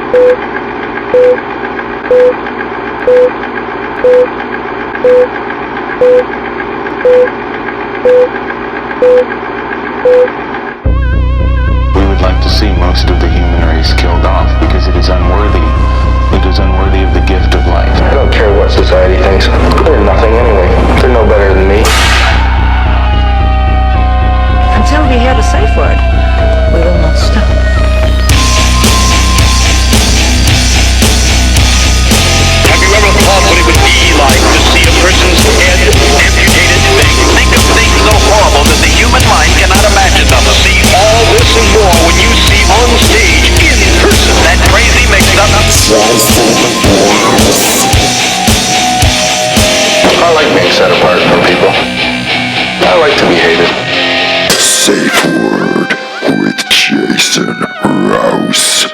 We would like to see most of the human race killed off because it is unworthy. It is unworthy of the gift of life. I don't care what society thinks. They're nothing anyway. They're no better than me. Until we hear the safe word, we will not stop. Have you ever thought what it would be like to see a person's head amputated? Think of things so horrible that the human mind cannot imagine them. See all this and more when you see on stage, in person, that crazy mix-up. I like being set apart from people. I like to be hated. Safe Word with Jason Rouse.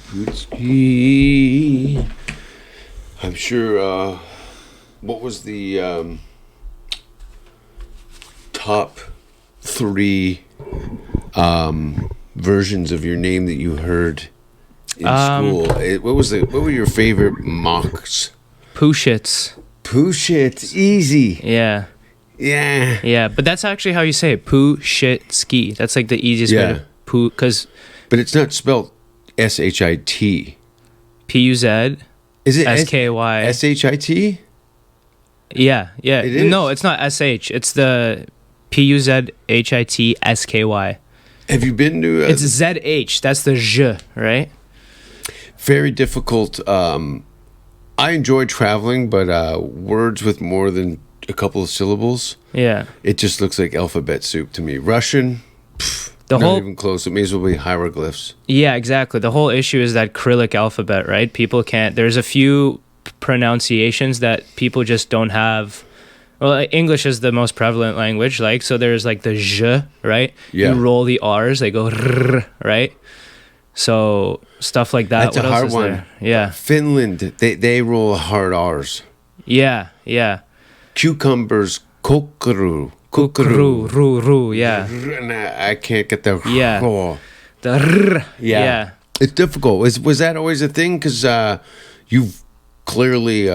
Puzhitsky. I'm sure, what was the top 3 versions of your name that you heard in school? What were your favorite mocks? Puzhits. Puzhits, easy. Yeah. Yeah. Yeah, but that's actually how you say it. Puzhitsky. That's like the easiest way to because but it's not spelled S-H-I-T. P-U-Z. Is it S-K-Y. S-H-I-T? Yeah. It is? No, it's not S-H. It's the P-U-Z-H-I-T-S-K-Y. Have you been to... It's Z-H. That's the J, right? Very difficult. I enjoy traveling, but words with more than a couple of syllables, it just looks like alphabet soup to me. Russian, not even close. It may as well be hieroglyphs. Yeah, exactly. The whole issue is that Cyrillic alphabet, right? People can't... There's a few pronunciations that people just don't have... Well, English is the most prevalent language, like, so there's like the J, right? Yeah. You roll the R's, they go R, right? So stuff like that. That's what a else hard is one. there? Yeah. Finland, they roll hard R's. Yeah. Cucumbers, kokuru. Ru, yeah. I can't get the The R. Yeah. It's difficult. Was that always a thing? Because you've clearly...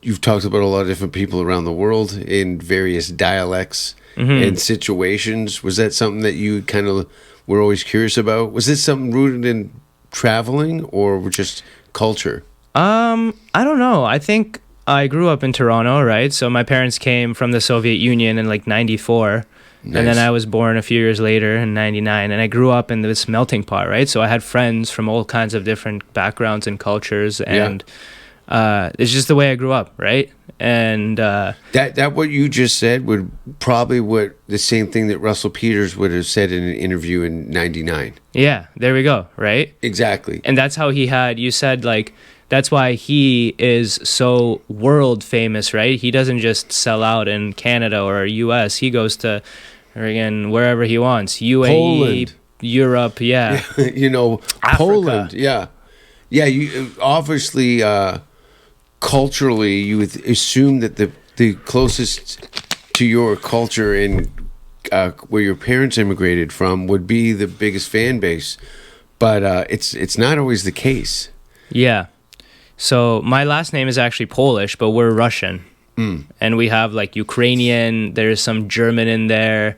You've talked about a lot of different people around the world in various dialects and situations. Was that something that you kind of were always curious about? Was this something rooted in traveling or just culture? I don't know. I think I grew up in Toronto, right? So my parents came from the Soviet Union in like 94. Nice. And then I was born a few years later in 99. And I grew up in this melting pot, right? So I had friends from all kinds of different backgrounds and cultures. And... it's just the way I grew up, right? And that what you just said would probably the same thing that Russell Peters would have said in an interview in 99. Yeah, there we go, right? Exactly. And that's how you said, like, that's why he is so world famous, right? He doesn't just sell out in Canada or US. He goes to wherever he wants. UAE, Poland. Europe, Africa. Poland, yeah. You obviously... culturally, you would assume that the closest to your culture and where your parents immigrated from would be the biggest fan base, but it's not always the case. Yeah. So my last name is actually Polish, but we're Russian, and we have like Ukrainian. There's some German in there.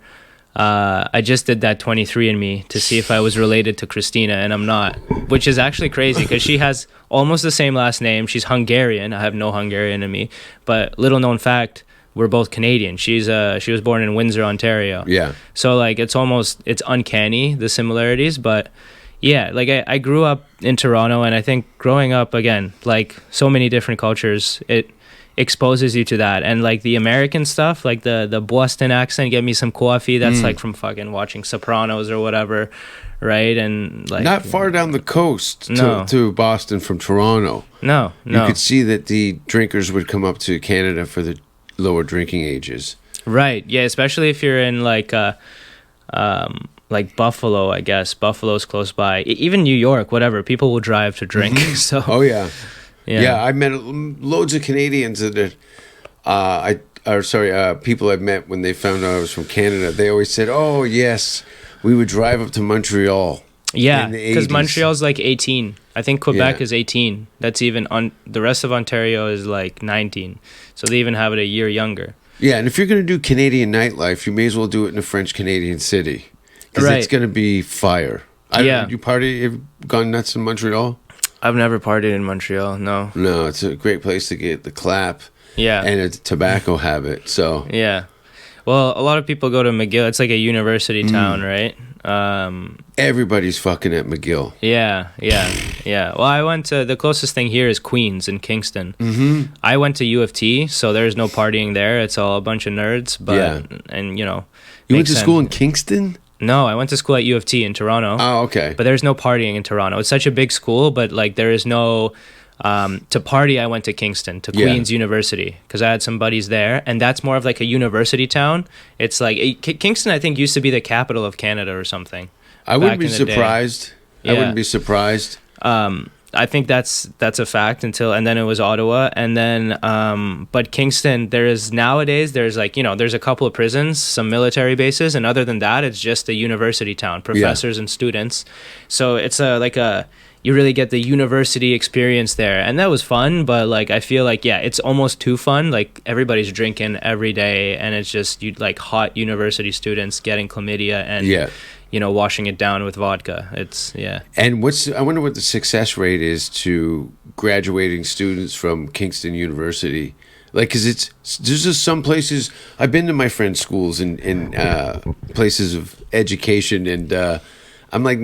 I just did that 23andMe to see if I was related to Christina, and I'm not, which is actually crazy because she has almost the same last name. She's Hungarian. I have no Hungarian in me, but little known fact, we're both Canadian. She was born in Windsor, Ontario. Yeah. So like it's uncanny, the similarities, but yeah, like I grew up in Toronto, and I think growing up, again, like so many different cultures, it exposes you to that. And like the American stuff, like the Boston accent, get me some coffee, that's like from fucking watching Sopranos or whatever, right? And like not far down the coast to Boston from Toronto. No. You could see that the drinkers would come up to Canada for the lower drinking ages. Right. Yeah, especially if you're in like Buffalo, I guess. Buffalo's close by. Even New York, whatever. People will drive to drink. So oh yeah. Yeah, I met loads of Canadians that I people I've met when they found out I was from Canada, they always said, "Oh yes, we would drive up to Montreal." Yeah, in the because 80s. Montreal's like 18. I think Quebec Yeah. is 18. That's even on the rest of Ontario is like 19. So they even have it a year younger. Yeah, and if you're going to do Canadian nightlife, you may as well do it in a French Canadian city because Right. it's going to be fire. Yeah. You party? Have you gone nuts in Montreal? I've never partied in Montreal. No. No, it's a great place to get the clap Yeah. and a tobacco habit. So Yeah. Well, a lot of people go to McGill. It's like a university town, right? everybody's fucking at McGill. Yeah. Well, I went to the closest thing here is Queens in Kingston. Mm-hmm. I went to U of T, so there's no partying there. It's all a bunch of nerds. But and You went makes to sense. school in Kingston? No, I went to school at U of T in Toronto. Oh, okay. But there's no partying in Toronto. It's such a big school, but like there is no to party. I went to Kingston, to Yeah. Queen's University, because I had some buddies there, and that's more of like a university town. It's like Kingston, I think, used to be the capital of Canada or something. I wouldn't be back in the day. surprised. I Yeah. wouldn't be surprised. I think that's a fact and then it was Ottawa, and then but Kingston, there's like, there's a couple of prisons, some military bases, and other than that it's just a university town, professors and students. So it's you really get the university experience there, and that was fun. But like I feel like it's almost too fun. Like everybody's drinking every day, and it's just like hot university students getting chlamydia and washing it down with vodka. And I wonder what the success rate is to graduating students from Kingston University. Like, because there's just some places, I've been to my friends' schools and places of education, and I'm like,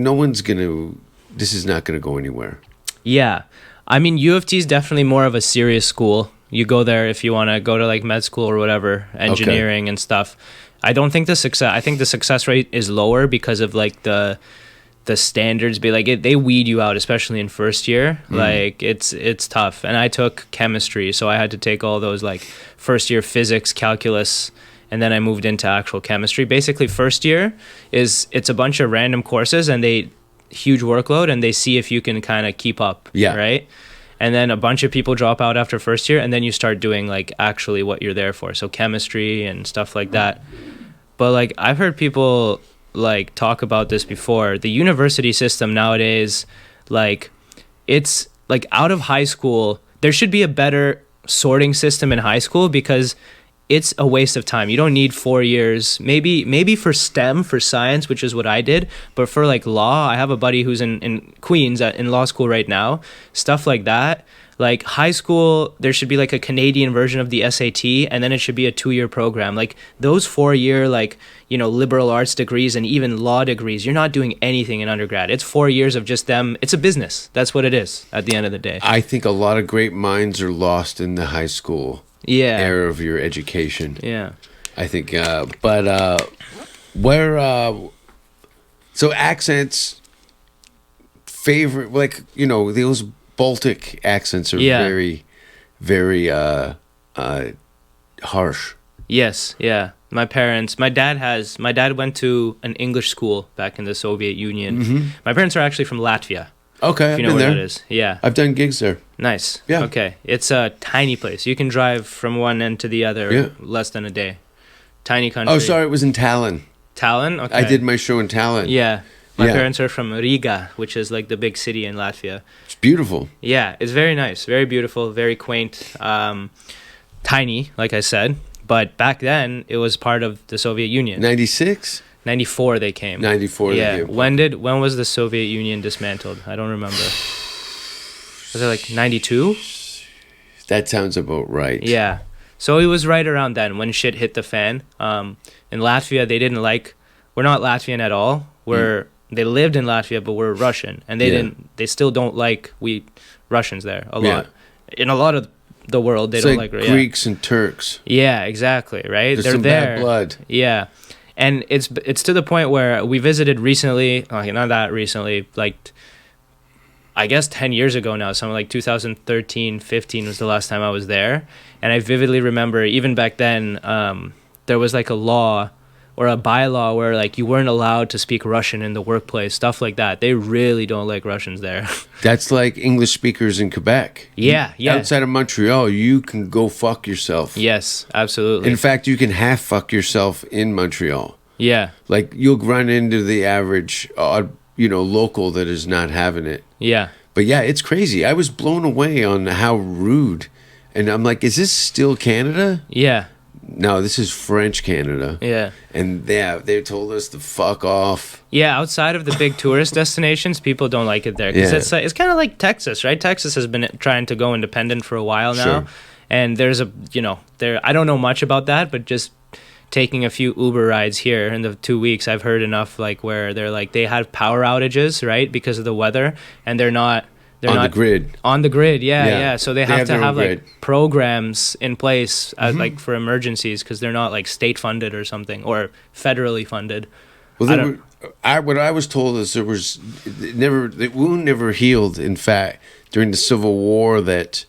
this is not going to go anywhere. Yeah. I mean, U of T is definitely more of a serious school. You go there if you want to go to like med school or whatever, engineering and stuff. I think the success rate is lower because of like the standards. They weed you out, especially in first year. Like it's tough. And I took chemistry, so I had to take all those like first year physics, calculus, and then I moved into actual chemistry. Basically, first year it's a bunch of random courses, and huge workload, and they see if you can kind of keep up. Yeah. Right. And then a bunch of people drop out after first year, and then you start doing like actually what you're there for. So chemistry and stuff like that. But like I've heard people like talk about this before. The university system nowadays, like it's like out of high school, there should be a better sorting system in high school, because it's a waste of time. You don't need 4 years. Maybe for STEM, for science, which is what I did. But for like law, I have a buddy who's in Queens in law school right now. Stuff like that. Like high school, there should be like a Canadian version of the SAT, and then it should be a 2-year program. Like those 4-year liberal arts degrees and even law degrees, you're not doing anything in undergrad. It's 4 years of just them. It's a business. That's what it is at the end of the day. I think a lot of great minds are lost in the high school era of your education. Yeah. I think, so accents, favorite, like, those Baltic accents are very, very harsh. Yes, yeah. My dad went to an English school back in the Soviet Union. Mm-hmm. My parents are actually from Latvia. Okay, if you know where that is. Yeah. I've done gigs there. Nice. Yeah. Okay. It's a tiny place. You can drive from one end to the other less than a day. Tiny country. Oh, sorry, it was in Tallinn. Tallinn? Okay. I did my show in Tallinn. Yeah. My parents are from Riga, which is like the big city in Latvia. It's beautiful. Yeah, it's very nice, very beautiful, very quaint, tiny, like I said. But back then, it was part of the Soviet Union. 96? 94 they came. 94 yeah. they came. When was the Soviet Union dismantled? I don't remember. Was it like 92? That sounds about right. Yeah. So it was right around then when shit hit the fan. In Latvia, we're not Latvian at all. They lived in Latvia, but we're Russian, and they still don't like Russians there a lot. In a lot of the world, they don't like Greeks and Turks. Yeah, exactly. Right? There's They're some there. bad blood. Yeah. And it's to the point where we visited recently, not that recently, like I guess 10 years ago now, something like 2013, 15 was the last time I was there. And I vividly remember even back then, there was like a law, or a bylaw where like you weren't allowed to speak Russian in the workplace, stuff like that. They really don't like Russians there. That's like English speakers in Quebec. Yeah. Outside of Montreal, you can go fuck yourself. Yes, absolutely. In fact, you can half fuck yourself in Montreal. Yeah. Like you'll run into the average, local that is not having it. Yeah. But yeah, it's crazy. I was blown away on how rude, and I'm like, is this still Canada? Yeah. No, this is French Canada. Yeah. And they told us to fuck off. Yeah, outside of the big tourist destinations, people don't like it there because it's kind of like Texas, right? Texas has been trying to go independent for a while now, Sure. and there's I don't know much about that, but just taking a few Uber rides here in the 2 weeks, I've heard enough like where they're like they have power outages, right, because of the weather, and they're not The grid. on the grid. Yeah. Yeah. So they have to their own have like grid. programs in place like for emergencies because they're not like state funded or something or federally funded. Well, what I was told is the wound never healed. In fact, during the Civil War, that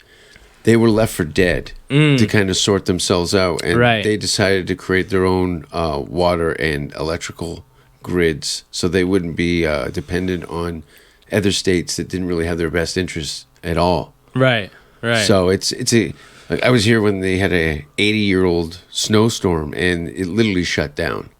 they were left for dead to kind of sort themselves out, and Right. they decided to create their own water and electrical grids, so they wouldn't be dependent on other states that didn't really have their best interests at all. Right. So like I was here when they had a 80-year-old snowstorm, and it literally shut down.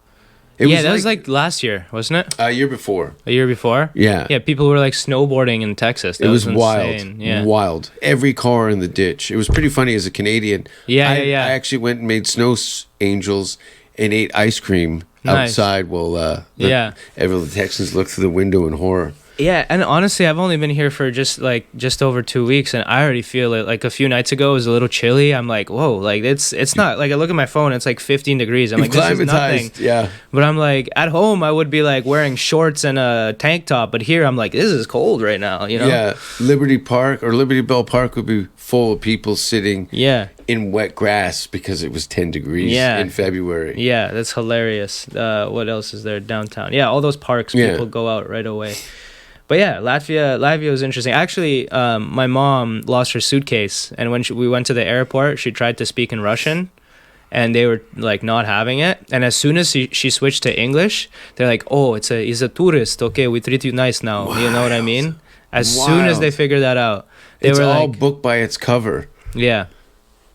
It was like last year, wasn't it? a year before. A year before? Yeah. Yeah, people were like snowboarding in Texas. That It was insane. wild, Yeah. wild. Every car in the ditch. It was pretty funny as a Canadian. Yeah, I yeah. actually went and made snow angels and ate ice cream Nice. outside while Yeah. the Texans looked through the window in horror. Yeah, and honestly, I've only been here for just over 2 weeks, and I already feel it. Like a few nights ago, it was a little chilly. I'm like, whoa, like it's not like I look at my phone, it's like 15 degrees. I'm You've like, this is nothing. climatized, yeah. But I'm like, at home, I would be like wearing shorts and a tank top, but here I'm like, this is cold right now, you know? Yeah, Liberty Park or Liberty Bell Park would be full of people sitting Yeah. in wet grass because it was 10 degrees Yeah. in February. Yeah, that's hilarious. What else is there downtown? Yeah, all those parks, Yeah. people go out right away. But yeah, Latvia was interesting. Actually, my mom lost her suitcase, and when we went to the airport, she tried to speak in Russian, and they were like not having it. And as soon as she switched to English, they're like, "Oh, he's a tourist. Okay, we treat you nice now." You know what I mean? As soon as Wild. they figured that out, they It's were all like, booked by its cover. "Yeah,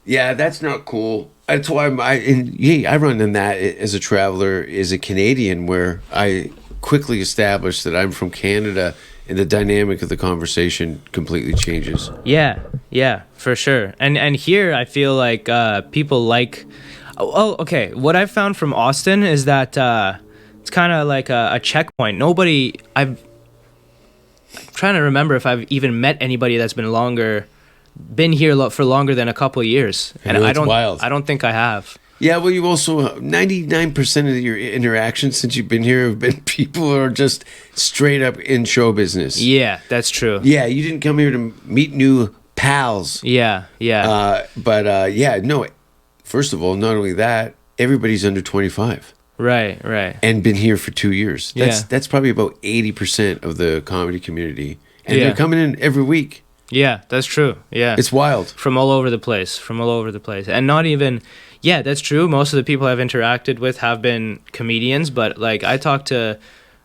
Yeah, that's not cool. That's why I run in that as a traveler, as a Canadian, where I quickly established that I'm from Canada, and the dynamic of the conversation completely changes. yeah, for sure." And here, I feel like people like. Oh, okay. What I've found from Austin is that it's kind of like a checkpoint. I'm trying to remember if I've even met anybody that's been here for longer than a couple of years, and know, it's wild. I don't think I have. Yeah, well, you also 99% of your interactions since you've been here have been people who are just straight up in show business. Yeah, that's true. Yeah, you didn't come here to meet new pals. Yeah. No. First of all, not only that, everybody's under 25 Right. and been here for 2 years. Yeah. That's probably about 80% of the comedy community, and Yeah. they're coming in every week. Yeah, that's true. Yeah. It's wild. From all over the place. And not even, yeah, that's true. Most of the people I've interacted with have been comedians, but like I talk to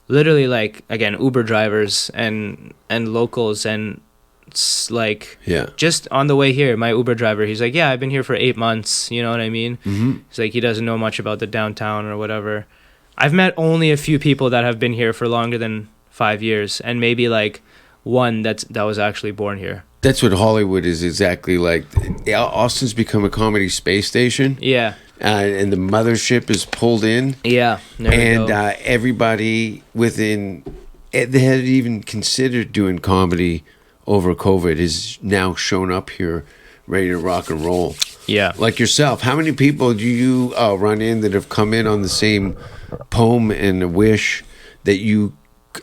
literally like, again, Uber drivers and locals, and it's like, Yeah. just on the way here, my Uber driver, he's like, yeah, I've been here for 8 months. You know what I mean? Mm-hmm. He's like, he doesn't know much about the downtown or whatever. I've met only a few people that have been here for longer than 5 years, and maybe like one that was actually born here. That's what Hollywood is exactly like. Austin's become a comedy space station, Yeah. and the mothership is pulled in, Yeah. There we and go. everybody they had even considered doing comedy over COVID has now shown up here, ready to rock and roll. Yeah. Like yourself, how many people do you run in that have come in on the same poem and a wish that you,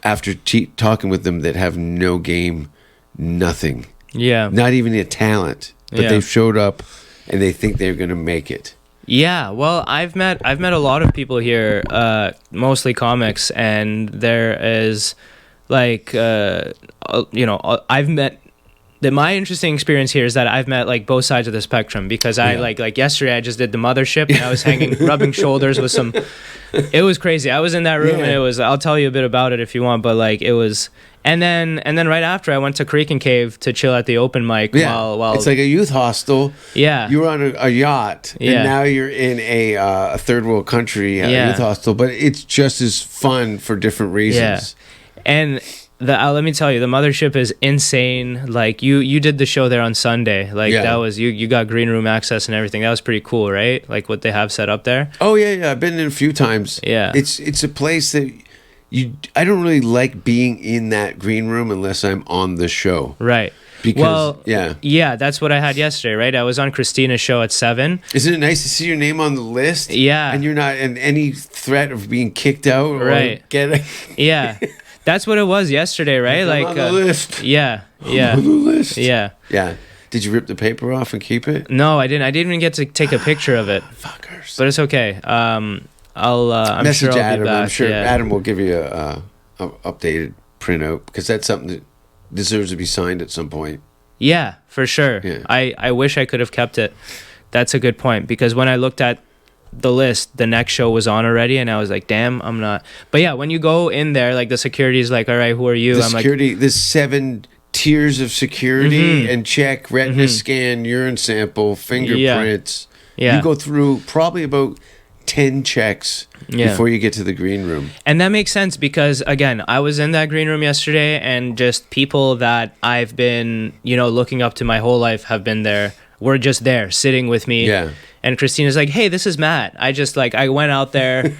after talking with them, that have no game, nothing, Yeah. not even a talent, but Yeah. they've showed up and they think they're going to make it? Yeah, well, I've met a lot of people here, mostly comics, and there is like I've met my interesting experience here is that I've met like both sides of the spectrum, because I like yesterday I just did the Mothership and I was rubbing shoulders with some. It was crazy. I was in that room and it was. I'll tell you a bit about it if you want, but like it was. And then right after I went to Creek and Cave to chill at the open mic while it's like a youth hostel. Yeah, you were on a yacht, and now you're in a third world country youth hostel, but it's just as fun for different reasons. Yeah, and let me tell you, the Mothership is insane. Like you did the show there on Sunday. Like that was you got green room access and everything. That was pretty cool, right? Like what they have set up there. Oh yeah. I've been in a few times. Yeah, it's a place that. I don't really like being in that green room unless I'm on the show. Right. Because, yeah, that's what I had yesterday, right? I was on Christina's show at 7. Isn't it nice to see your name on the list? Yeah. And you're not in any threat of being kicked out or getting... Yeah. That's what it was yesterday, right? I'm like on the list. Yeah. I'm on the list. Yeah. Yeah. Did you rip the paper off and keep it? No, I didn't. I didn't even get to take a picture of it. Fuckers. But it's okay. I'm message sure I'll Adam. be back. I'm sure yeah. Adam will give you a updated printout, because that's something that deserves to be signed at some point. Yeah, for sure. Yeah. I wish I could have kept it. That's a good point, because when I looked at the list, the next show was on already, and I was like, damn, I'm not. But yeah, when you go in there, like the security's like, all right, who are you? The security, there's 7 tiers of security, and check, retina scan, urine sample, fingerprints. Yeah. You go through probably about 10 checks before you get to the green room. And that makes sense, because again, I was in that green room yesterday, and just people that I've been, looking up to my whole life have been there. Were just there sitting with me. Yeah. And Christina's like, hey, this is Matt. I went out there.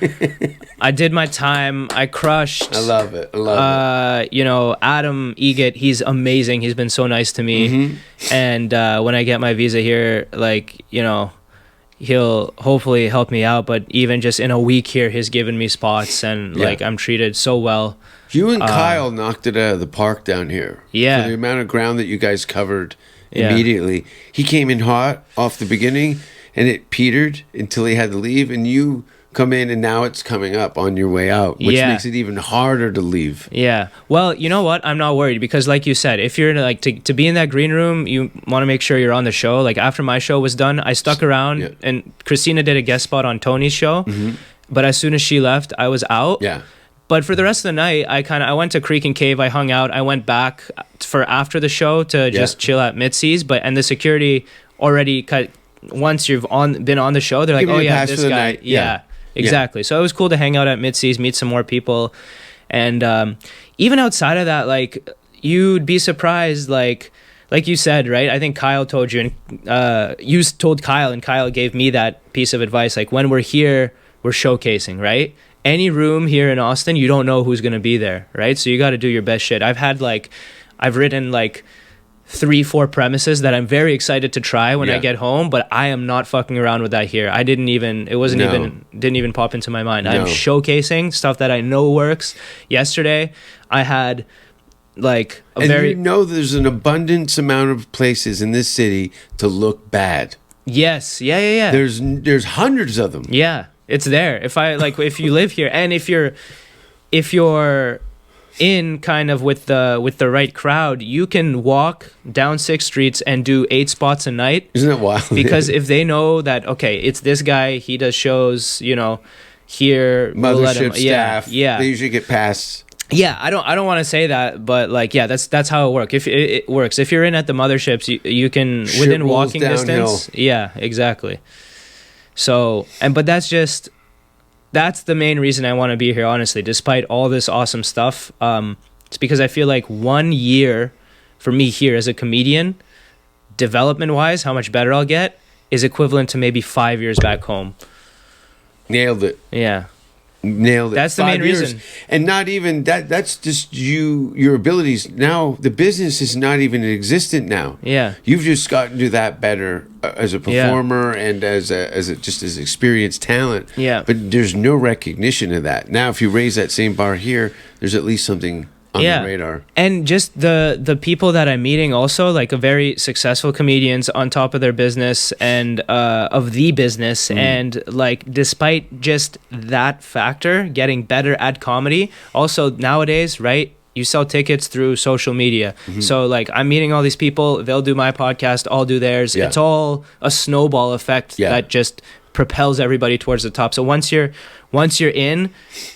I did my time. I crushed. I love it. Adam Egget, he's amazing. He's been so nice to me. And when I get my visa here, he'll hopefully help me out. But even just in a week here, he's given me spots, and I'm treated so well. You and Kyle knocked it out of the park down here. Yeah. For the amount of ground that you guys covered immediately. He came in hot off the beginning, and it petered until he had to leave, and you come in, and now it's coming up on your way out, which makes it even harder to leave. Yeah. Well, you know what? I'm not worried, because like you said, if you're to be in that green room, you want to make sure you're on the show. Like after my show was done, I stuck around, and Christina did a guest spot on Tony's show, but as soon as she left, I was out. Yeah. But for the rest of the night, I went to Creek and Cave. I hung out. I went back for after the show to just chill at Mitzi's. And the security already once you've been on the show, they're like, oh yeah, this guy. Yeah, exactly. So it was cool to hang out at Mitzi's, meet some more people, and even outside of that, like you'd be surprised, like you said, right? I think Kyle told you, and you told Kyle, and Kyle gave me that piece of advice. Like when we're here, we're showcasing, right? Any room here in Austin, you don't know who's going to be there, right? So you got to do your best shit. I've written 3-4 premises that I'm very excited to try when I get home, but I am not fucking around with that here. Didn't even pop into my mind. No. I'm showcasing stuff that I know works. Yesterday, I had there's an abundance amount of places in this city to look bad. Yes. Yeah. There's hundreds of them. Yeah. It's there. If you live here, and if you're in kind of with the right crowd, you can walk down 6 streets and do 8 spots a night. Isn't that wild? Because if they know that, okay, it's this guy, he does shows, here. Mothership staff. Yeah. They usually get passed. Yeah, I don't want to say that, but that's how it works. If it works, if you're in at the motherships, you can within walking distance. Yeah, exactly. So, but that's the main reason I want to be here, honestly, despite all this awesome stuff. It's because I feel like 1 year for me here as a comedian, development wise, how much better I'll get is equivalent to maybe 5 years back home. Nailed it. Yeah. Nailed it. That's the main reason. And not even that's just your abilities. Now the business is not even existent now. Yeah. You've just gotten to that better as a performer and as experienced talent. Yeah. But there's no recognition of that. Now if you raise that same bar here, there's at least something on the radar. And just the people that I'm meeting also, like a very successful comedians on top of their business and of the business, and despite just that factor, getting better at comedy. Also nowadays, right, You sell tickets through social media. So like I'm meeting all these people, they'll do my podcast, I'll do theirs. Yeah. It's all a snowball effect that just propels everybody towards the top. So once you're in,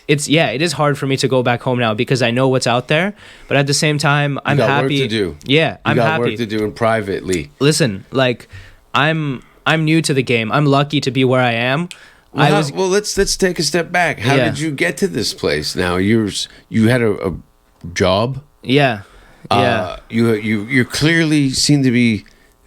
it is hard for me to go back home now because I know what's out there. But at the same time, I'm got happy. work to do. Yeah, I'm got happy. work to do in privately. Listen, like I'm new to the game. I'm lucky to be where I am. Well, let's take a step back. How Yeah. did you get to this place? Now you had a job. Yeah. You clearly seem to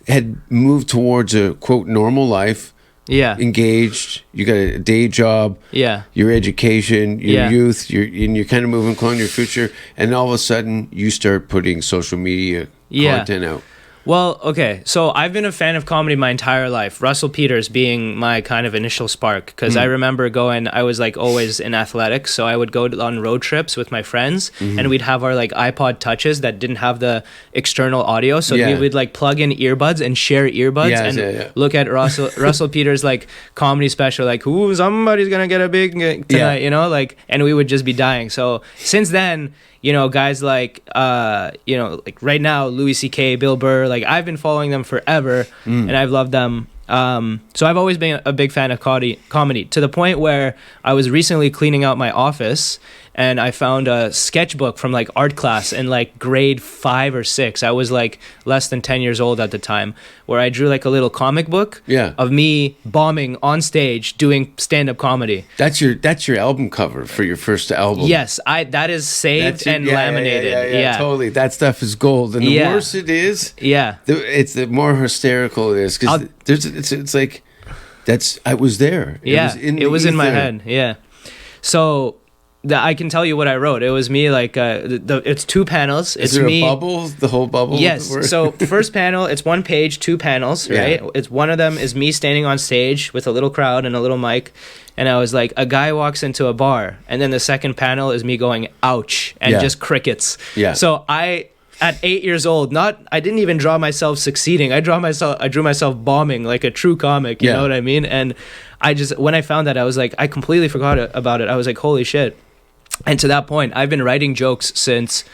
had moved towards a quote normal life. Yeah. Engaged. You got a day job. Yeah. Your education, your Yeah. youth. You're kind of moving close to your future, and all of a sudden you start putting social media content out. Well, okay. So I've been a fan of comedy my entire life. Russell Peters being my kind of initial spark. Because I remember I was like always in athletics. So I would go on road trips with my friends and we'd have our like iPod touches that didn't have the external audio. So we would like plug in earbuds and share earbuds and look at Russell Peters like comedy special, like, ooh, somebody's going to get a big tonight, you know, like, and we would just be dying. So since then, you know, guys like, like right now, Louis C.K., Bill Burr, like I've been following them forever and I've loved them. So I've always been a big fan of comedy to the point where I was recently cleaning out my office and I found a sketchbook from like art class in like grade 5 or 6. I was like less than 10 years old at the time, where I drew like a little comic book of me bombing on stage doing stand-up comedy. That's your album cover for your first album. Yes, that is saved and laminated. Yeah, totally. That stuff is gold. And the worse it is, it's the more hysterical it is, because it's like I was there. It was in my head. Yeah. So I can tell you what I wrote. It was me, like it's 2 panels. It's is there me. A bubble? The whole bubble? Yes. So first panel, it's 1 page, 2 panels, right? It's one of them is me standing on stage with a little crowd and a little mic, and I was like, a guy walks into a bar, and then the second panel is me going, ouch, and just crickets. Yeah. So at 8 years old, I didn't even draw myself succeeding. I drew myself bombing like a true comic. You know what I mean? And when I found that, I was like, I completely forgot about it. I was like, holy shit. And to that point, I've been writing jokes since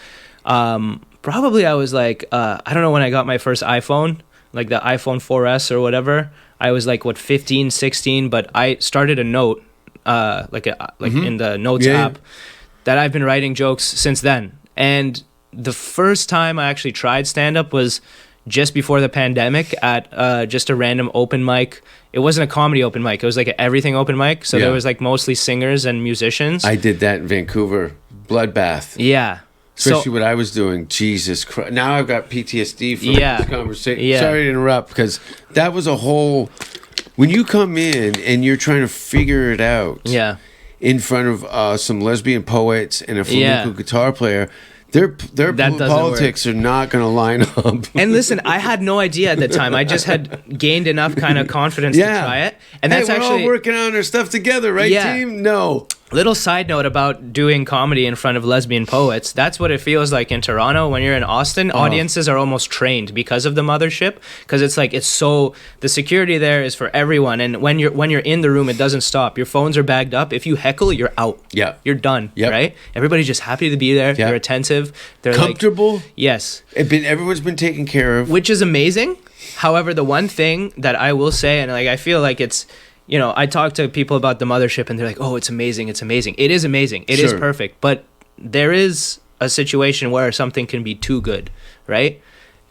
probably I was like, I don't know when I got my first iPhone, like the iPhone 4S or whatever. I was like, 15, 16, but I started a note, in the notes app, that I've been writing jokes since then. And the first time I actually tried stand-up was just before the pandemic at just a random open mic. It wasn't a comedy open mic. It was like an everything open mic. So there was like mostly singers and musicians. I did that in Vancouver. Bloodbath. Yeah. Especially what I was doing. Jesus Christ. Now I've got PTSD from this conversation. Yeah. Sorry to interrupt, because that was a whole... When you come in and you're trying to figure it out in front of some lesbian poets and a flamenco guitar player... Their politics are not going to line up. And listen, I had no idea at the time. I just had gained enough kind of confidence to try it. And that's we're all working on our stuff together, right, team? No. Little side note about doing comedy in front of lesbian poets. That's what it feels like in Toronto. When you're in Austin, audiences are almost trained because of the mothership. Because it's like, the security there is for everyone. And when you're in the room, it doesn't stop. Your phones are bagged up. If you heckle, you're out. Yeah. You're done, right? Everybody's just happy to be there. They're attentive. They're comfortable. Like, yes. Everyone's been taken care of. Which is amazing. However, the one thing that I will say, and like I feel like it's, you know, I talk to people about the mothership and they're like, oh, it's amazing. It's amazing. It is amazing. It is perfect. But there is a situation where something can be too good, right?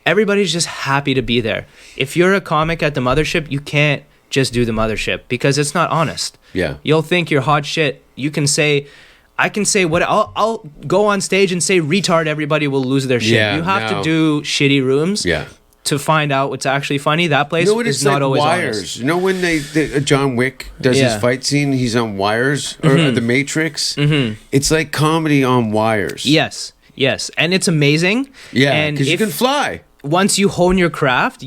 Everybody's just happy to be there. If you're a comic at the mothership, you can't just do the mothership because it's not honest. Yeah. You'll think you're hot shit. You can say... I can say what I'll go on stage and say retard, everybody will lose their shit. You have to do shitty rooms to find out what's actually funny. That place is not always Wires. honest. You know when John Wick does his fight scene, he's on wires, or The Matrix? It's like comedy on wires. Yes, and it's amazing. Yeah, because you can fly. Once you hone your craft,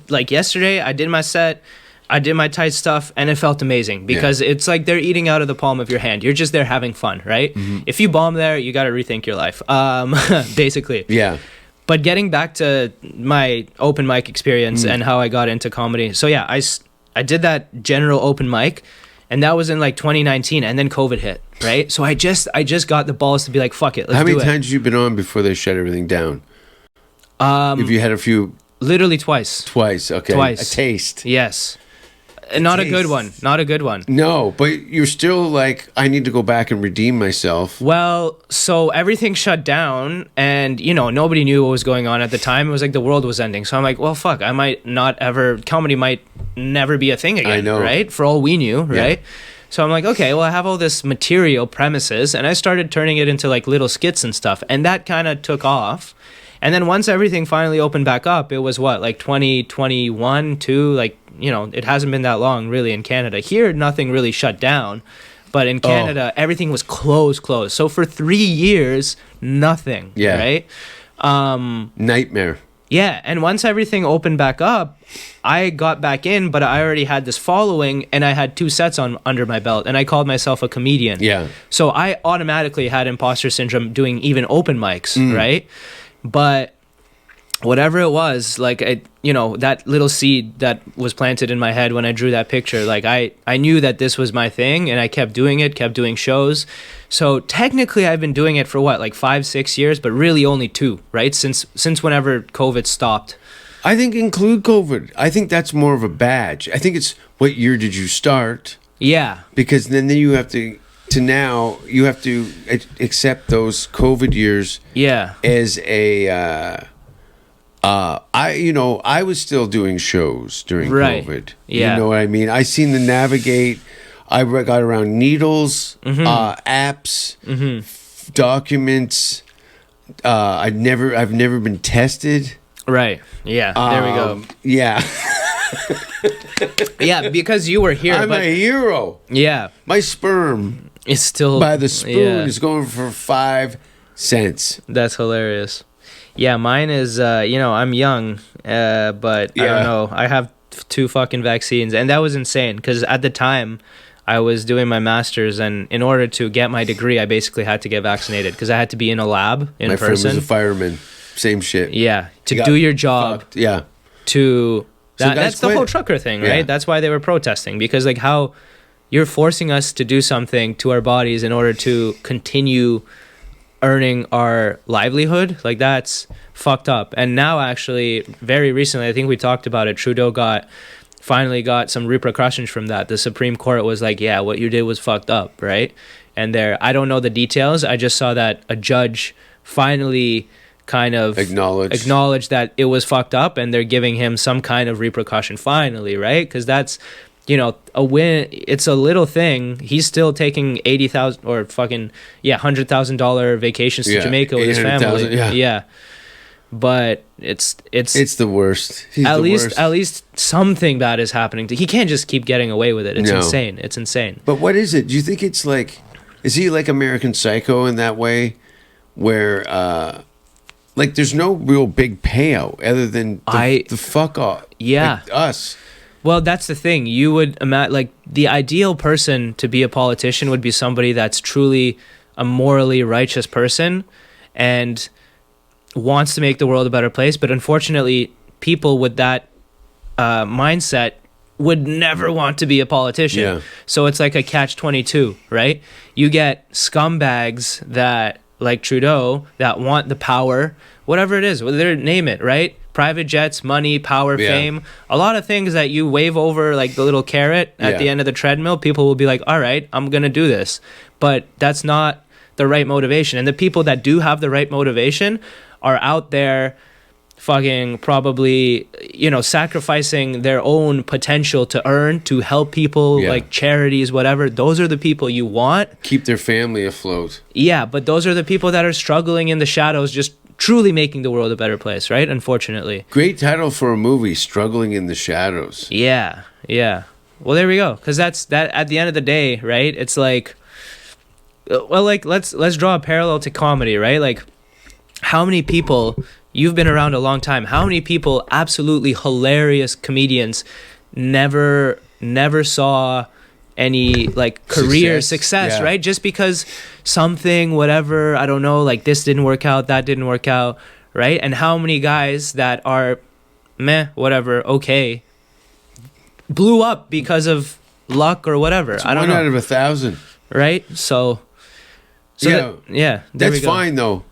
like yesterday I did my set, I did my tight stuff, and it felt amazing because it's like they're eating out of the palm of your hand. You're just there having fun, right? If you bomb there, you got to rethink your life, basically. Yeah. But getting back to my open mic experience and how I got into comedy. So I did that general open mic, And that was in like 2019, and then COVID hit, right? So I just got the balls to be like, fuck it, let's How do many it. times have you been on before they shut everything down? If you had a few, Literally twice. twice, okay, Twice. a taste. Yes. And not a good one. Not a good one. No, but you're still like, I need to go back and redeem myself. Well, so everything shut down, and nobody knew what was going on at the time. It was like the world was ending. So I'm like, well, fuck, comedy might never be a thing again. I know. Right? For all we knew, right? So I'm like, okay, well, I have all this material premises, and I started turning it into like little skits and stuff, and that kind of took off. And then once everything finally opened back up, it was like 2021, like, it hasn't been that long really in Canada. Here, nothing really shut down. But in Canada, everything was closed. So for 3 years, nothing. Yeah. Right? Nightmare. Yeah. And once everything opened back up, I got back in, but I already had this following, and I had 2 sets under my belt, and I called myself a comedian. Yeah. So I automatically had imposter syndrome doing even open mics, right? But whatever it was, like, that little seed that was planted in my head when I drew that picture, like I knew that this was my thing, and I kept doing shows. So technically I've been doing it for like 5-6 years, but really only 2, right? Since whenever COVID stopped. I think include COVID. I think that's more of a badge. I think it's what year did you start? Yeah. Because then you have to now you have to accept those COVID years. Yeah. As a I was still doing shows during Right. COVID. Yeah. You know what I mean? I seen the navigate. I got around needles, apps, documents. I've never been tested. Right. Yeah. There we go. Yeah. Yeah, because you were here. I'm a hero. Yeah. My sperm It's still by the spoon yeah. is going for 5 cents. That's hilarious. Yeah, mine is, I'm young, but I don't know. I have 2 fucking vaccines, and that was insane, because at the time, I was doing my master's, and in order to get my degree, I basically had to get vaccinated, because I had to be in a lab in My person. friend was a fireman. Same shit. Yeah, to Got do your job, fucked. Yeah. to... So guys that's the quit. whole trucker thing, right? Yeah. That's why they were protesting, because, like, how you're forcing us to do something to our bodies in order to continue earning our livelihood, like, that's fucked up. And now, actually, very recently, I think we talked about it, Trudeau finally got some repercussions from that. The Supreme Court was like, yeah, what you did was fucked up, right? And I don't know the details. I just saw that a judge finally kind of acknowledged that it was fucked up, and they're giving him some kind of repercussion finally, right? Because that's, a win. It's a little thing. He's still taking $80,000 or fucking $100,000 vacations to Jamaica with his family. Yeah. But it's the worst. He's at the least worst. at least something bad is happening. He can't just keep getting away with it. It's No. insane. It's insane. But what is it? Do you think it's like, is he like American Psycho in that way, where like there's no real big payout other than the fuck off? Yeah. Like us. Well, that's the thing. You would imagine, like, the ideal person to be a politician would be somebody that's truly a morally righteous person and wants to make the world a better place. But unfortunately, people with that mindset would never want to be a politician. Yeah. So it's like a catch-22, right? You get scumbags that, like Trudeau, that want the power, whatever it is, whether name it, right? Private jets, money, power, fame, a lot of things that you wave over like the little carrot at the end of the treadmill. People will be like, all right, I'm going to do this. But that's not the right motivation. And the people that do have the right motivation are out there fucking probably, sacrificing their own potential to earn, to help people, like charities, whatever. Those are the people you want. Keep their family afloat. Yeah, but those are the people that are struggling in the shadows, just truly making the world a better place, right? Unfortunately. Great title for a movie, Struggling in the Shadows. Yeah. Well, there we go. Because that's that. At the end of the day, right? It's like, well, like let's draw a parallel to comedy, right? Like, how many people, you've been around a long time, how many people, absolutely hilarious comedians, never saw any like career success, right? Just because something, whatever, I don't know, like this didn't work out, that didn't work out, right? And how many guys that are meh, whatever, okay, blew up because of luck or whatever. I don't One know. out of 1,000. Right? So Yeah. there That's we go. fine though.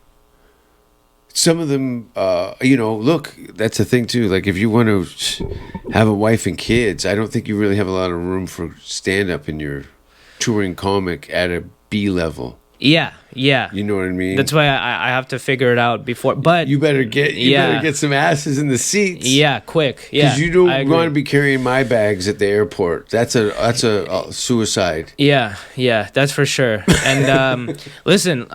Some of them, look, that's the thing too. Like if you want to have a wife and kids, I don't think you really have a lot of room for stand up in your touring comic at a B level. Yeah. You know what I mean? That's why I have to figure it out before. But You better get some asses in the seats. yeah, quick. Yeah. Because you don't want to be carrying my bags at the airport. That's a suicide. Yeah, that's for sure. And listen,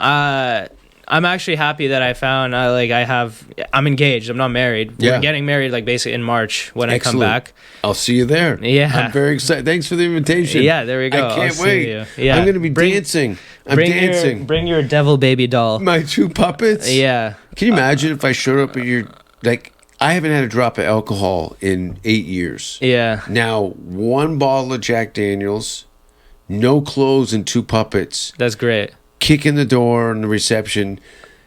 I'm actually happy that I found I'm engaged. I'm not married. Yeah. We're getting married like basically in March when I come Excellent. back. I'll see you there. Yeah. I'm very excited. Thanks for the invitation. Yeah, there we go. I can't I'll see wait. you. Yeah. I'm going to be dancing. I'm dancing. Bring your devil baby doll. My 2 puppets. Yeah. Can you imagine if I showed up at your, like, I haven't had a drop of alcohol in 8 years. Yeah. Now, 1 bottle of Jack Daniels, no clothes, and 2 puppets. That's great. Kick in the door in the reception.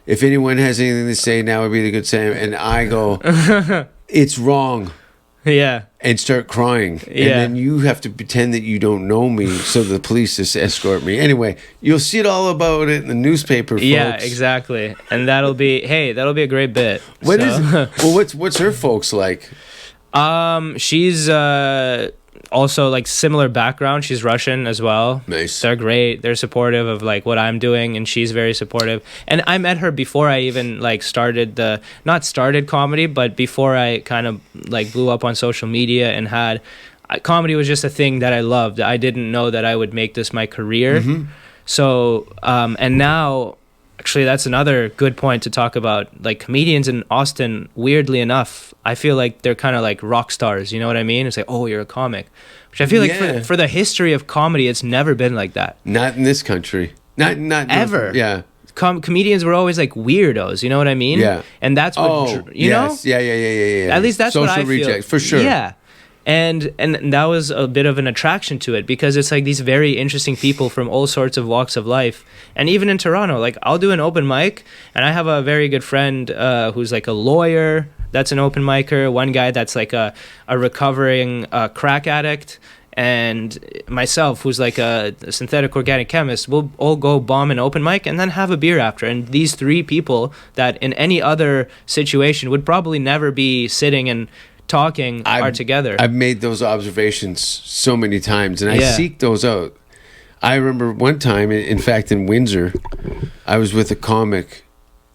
If anyone has anything to say, now would be the good time. And I go, it's wrong. Yeah. And start crying. And Yeah. then you have to pretend that you don't know me so the police just escort me. Anyway, you'll see it all about it in the newspaper, folks. Yeah, exactly. And that'll be a great bit. What So- is it? Well, what's her folks like? She's also like similar background. She's Russian as well. Nice. They're great. They're supportive of like what I'm doing, and she's very supportive. And I met her before I even like not started comedy, but before I kind of like blew up on social media and had comedy was just a thing that I loved. I didn't know that I would make this my career. So and now actually that's another good point to talk about. Like comedians in Austin, weirdly enough, I feel like they're kind of like rock stars. You know what I mean? It's like, oh, you're a comic, which I feel like Yeah. for the history of comedy, it's never been like that. Not in this country. Not Ever. Yeah. Comedians were always like weirdos. You know what I mean? Yeah. And that's what you know. Yeah. At least that's social what I feel. reject for sure. Yeah. And that was a bit of an attraction to it because it's like these very interesting people from all sorts of walks of life. And even in Toronto, like I'll do an open mic, and I have a very good friend who's like a lawyer that's an open micer, one guy that's like a recovering crack addict, and myself who's like a synthetic organic chemist. We'll all go bomb an open mic and then have a beer after. And these 3 people that in any other situation would probably never be sitting and talking are together. I've made those observations so many times, and I Yeah. seek those out. I remember one time, in fact, in Windsor, I was with a comic,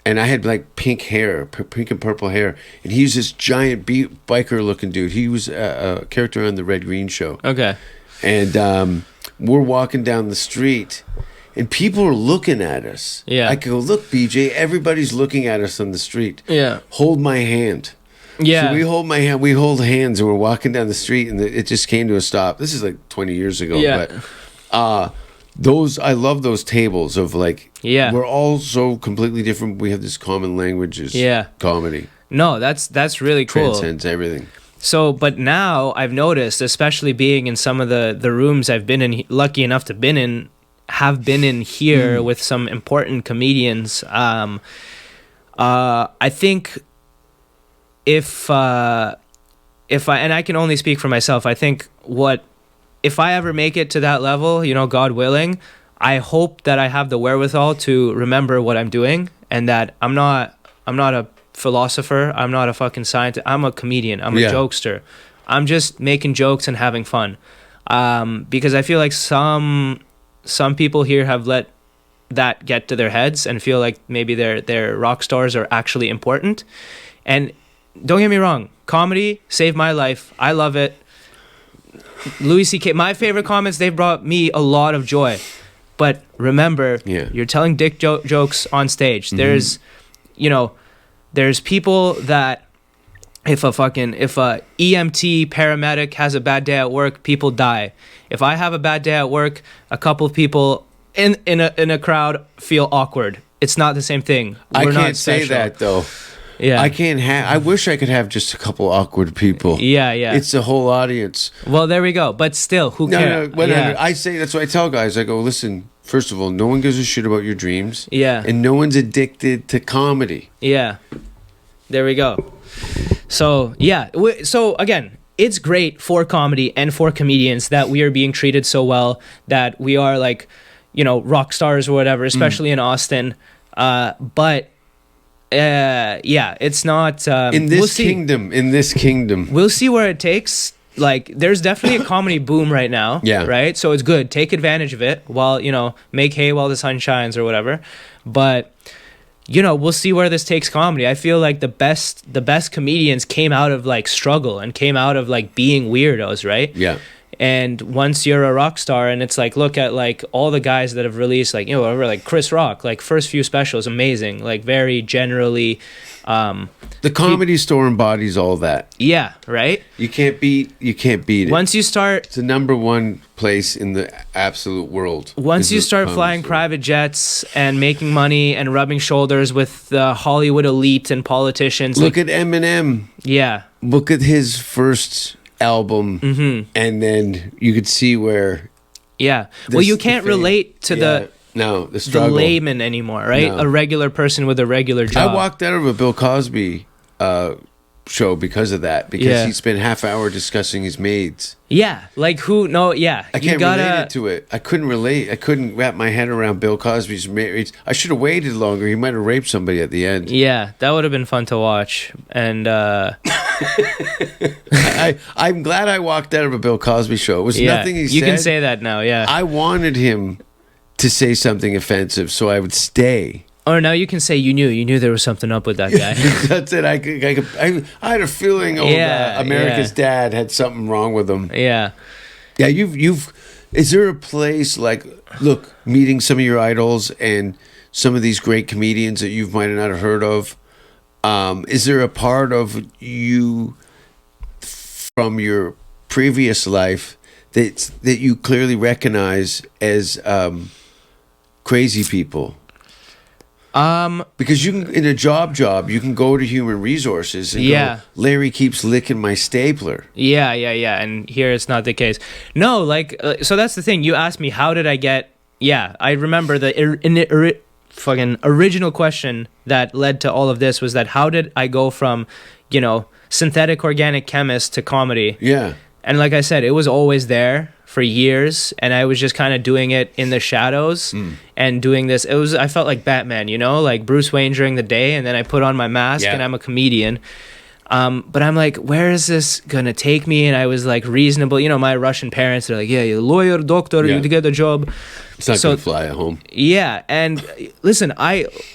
and I had like pink hair, pink and purple hair, and he was this giant biker-looking dude. He was a character on the Red Green Show. Okay. And we're walking down the street, and people are looking at us. Yeah. I go, look, BJ, everybody's looking at us on the street. Yeah. Hold my hand. Yeah. So we hold my hand. We hold hands, and we're walking down the street, and it just came to a stop. This is like 20 years ago. Yeah. But I love those tables of like, Yeah. we're all so completely different. We have this common language is comedy. No, that's really cool. Transcends everything. So, but now I've noticed, especially being in some of the rooms I've been in, lucky enough to have been in here with some important comedians. I think if I, and I can only speak for myself, I think if I ever make it to that level, you know, God willing, I hope that I have the wherewithal to remember what I'm doing, and that I'm not a philosopher, I'm not a fucking scientist, I'm a comedian, I'm a jokester. I'm just making jokes and having fun. Because I feel like some people here have let that get to their heads and feel like maybe their rock stars are actually important. And don't get me wrong, comedy saved my life. I love it. Louis C.K., my favorite comments, they've brought me a lot of joy. But remember, you're telling dick jokes on stage. There's, there's people that if a EMT paramedic has a bad day at work, people die. If I have a bad day at work, a couple of people in a crowd feel awkward. It's not the same thing. I can't say that though. Yeah. I wish I could have just a couple awkward people. Yeah. It's the whole audience. Well, there we go. But still, who cares? No. I say, that's what I tell guys. I go, listen, first of all, no one gives a shit about your dreams. Yeah. And no one's addicted to comedy. Yeah. There we go. So, yeah. So, again, it's great for comedy and for comedians that we are being treated so well, that we are like, you know, rock stars or whatever, especially in Austin. But yeah, it's not In this kingdom. We'll see where it takes. Like, there's definitely a comedy boom right now. Yeah. Right? So it's good. Take advantage of it while, you know, make hay while the sun shines or whatever. But, you know, we'll see where this takes comedy. I feel like the best comedians came out of like struggle and came out of like being weirdos, right? Yeah. And once you're a rock star, and it's like, look at like all the guys that have released, like, you know, whatever, like Chris Rock, like first few specials, amazing, like very generally. The Comedy Store embodies all that. Yeah, right. You can't beat it. Once you start, It's the number one place in the absolute world. once is you the start Comedy flying Store. private jets and making money and rubbing shoulders with the Hollywood elite and politicians, Look like, at Eminem. yeah, Look at his first album, and then you could see where. yeah. Well, you the can't fame- relate to the the struggle. layman anymore, right? No. A regular person with a regular job. I walked out of a Bill Cosby show because of that, because Yeah. he spent half hour discussing his maids. Yeah, like who? No, yeah. I can't relate it to it. I couldn't relate. I couldn't wrap my head around Bill Cosby's marriage. I should have waited longer. He might have raped somebody at the end. Yeah, that would have been fun to watch. And I'm glad I walked out of a Bill Cosby show. It was yeah, nothing he said. you can say that now. Yeah. I wanted him to say something offensive, so I would stay. Or now you can say you knew there was something up with that guy. That's it. I had a feeling America's Dad had something wrong with him. Yeah. Yeah, you've. Is there a place like, look, meeting some of your idols and some of these great comedians that you might not have heard of? Is there a part of you from your previous life that you clearly recognize as crazy people? Because you can, in a job, you can go to human resources and Yeah. go, Larry keeps licking my stapler. Yeah. And here it's not the case. No, like, so that's the thing. You asked me, how did I get? Yeah, I remember the fucking original question that led to all of this was that how did I go from, you know, synthetic organic chemist to comedy? Yeah. And like I said, it was always there for years, and I was just kind of doing it in the shadows and doing this. I felt like Batman, you know, like Bruce Wayne during the day, and then I put on my mask and I'm a comedian. But I'm like, where is this gonna take me? And I was like reasonable, you know, my Russian parents are like, yeah, you're a lawyer, doctor, Yeah. you get a job. It's not So- going to fly at home. Yeah, and listen,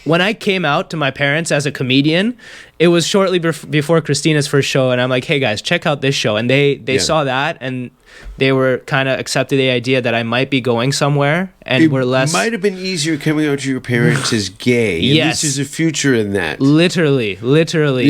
when I came out to my parents as a comedian, it was shortly before Christina's first show, and I'm like, hey guys, check out this show, and they saw that, and they were kind of accepted the idea that I might be going somewhere, and It were less might have been easier coming out to your parents as gay. And Yes. This is a future in that. literally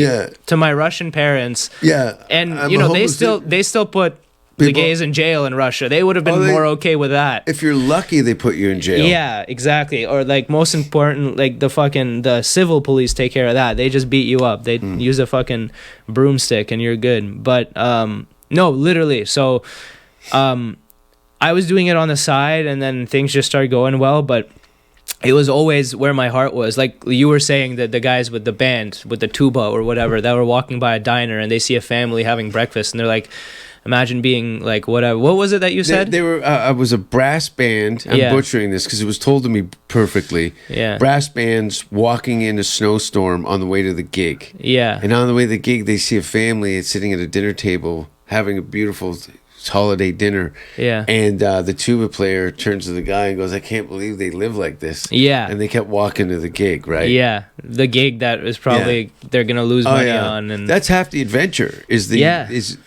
Yeah. to my Russian parents, Yeah. and I'm you a know they homo- still put the People- gays in jail in Russia. They would have been they- more okay with that. If you're lucky, they put you in jail. Yeah, exactly. Or like most important, like the civil police take care of that. They just beat you up. They use a fucking broomstick and you're good. But no, literally. So I was doing it on the side, and then things just started going well. But it was always where my heart was. Like you were saying, that the guys with the band, with the tuba or whatever, that were walking by a diner and they see a family having breakfast, and they're like, imagine being like, whatever. What was it that you said? They were. I was a brass band. I'm Yeah. butchering this because it was told to me perfectly. Yeah. Brass bands walking in a snowstorm on the way to the gig. Yeah. And on the way to the gig, they see a family sitting at a dinner table having a beautiful holiday dinner. Yeah. And the tuba player turns to the guy and goes, I can't believe they live like this. Yeah. And they kept walking to the gig, right? Yeah, the gig that is probably they're gonna lose money on, and that's half the adventure. Is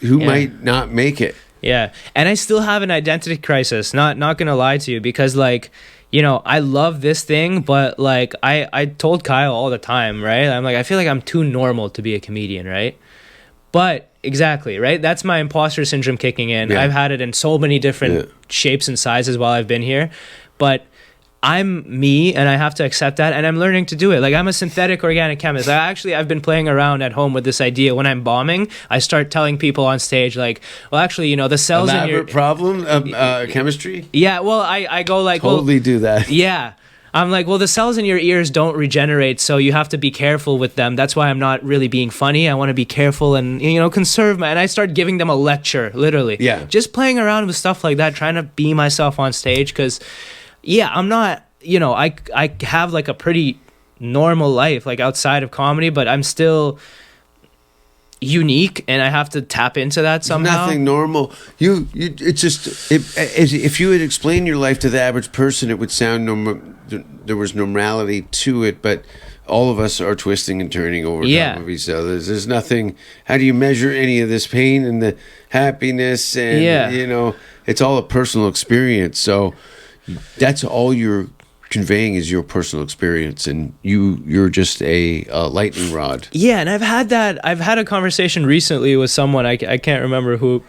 who Yeah. might not make it. yeah, and I still have an identity crisis. Not gonna lie to you, because like, you know, I love this thing, but like I told Kyle all the time, right? I'm like, I feel like I'm too normal to be a comedian, right? But exactly, right? That's my imposter syndrome kicking in. Yeah. I've had it in so many different shapes and sizes while I've been here, but I'm me, and I have to accept that, and I'm learning to do it. Like, I'm a synthetic organic chemist. I've been playing around at home with this idea. When I'm bombing, I start telling people on stage, like, well, actually, you know, the cells in your... Elaborate problem of chemistry? Yeah, well, I go like... Totally well, do that. yeah. I'm like, well, the cells in your ears don't regenerate, so you have to be careful with them. That's why I'm not really being funny. I want to be careful and, conserve my... And I start giving them a lecture, literally. Yeah. Just playing around with stuff like that, trying to be myself on stage, because, I'm not, I have, like, a pretty normal life, like, outside of comedy, but I'm still unique, and I have to tap into that somehow. Nothing normal. It's just if you had explained your life to the average person, it would sound there was normality to it, but all of us are twisting and turning over top of each other. There's nothing. How do you measure any of this pain and the happiness? And it's all a personal experience. So that's all you're conveying is your personal experience, and you're just a lightning rod. Yeah, and I've had a conversation recently with someone. I can't remember who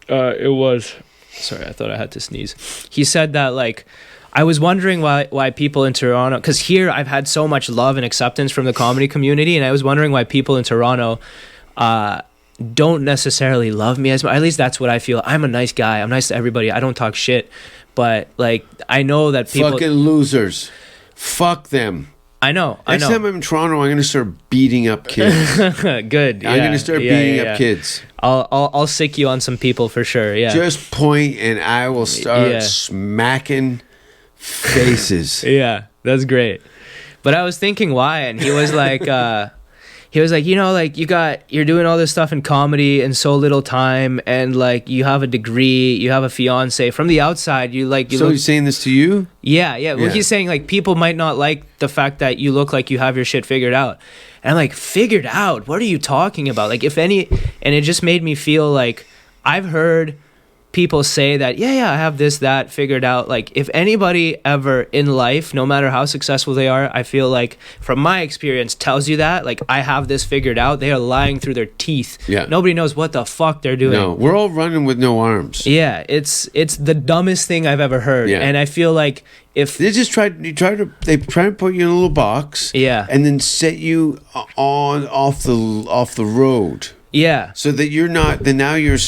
it was. Sorry, I thought I had to sneeze. He said that, like, I was wondering why people in Toronto, because here I've had so much love and acceptance from the comedy community, and I was wondering why people in Toronto don't necessarily love me as much. At least that's what I feel. I'm a nice guy. I'm nice to everybody. I don't talk shit. But, like, I know that people... Fucking losers. Fuck them. I know. Next time I'm in Toronto, I'm going to start beating up kids. Good. I'm going to start beating up kids. I'll sick you on some people for sure, yeah. Just point and I will start smacking faces. Yeah, that's great. But I was thinking why, and he was like... you're doing all this stuff in comedy in so little time, and, like, you have a degree, you have a fiance. From the outside, So he's saying this to you? Yeah. Well, he's saying, like, people might not like the fact that you look like you have your shit figured out. And I'm like, figured out? What are you talking about? Like, if any... And it just made me feel like I've heard people say that, I have this, that figured out. Like, if anybody ever in life, no matter how successful they are, I feel like, from my experience, tells you that, like, I have this figured out, they are lying through their teeth. Yeah. Nobody knows what the fuck they're doing. No, we're all running with no arms. Yeah, it's the dumbest thing I've ever heard. Yeah. And I feel like if... They try to put you in a little box. Yeah. And then set you off the road. Yeah. So that you're not. Then now you're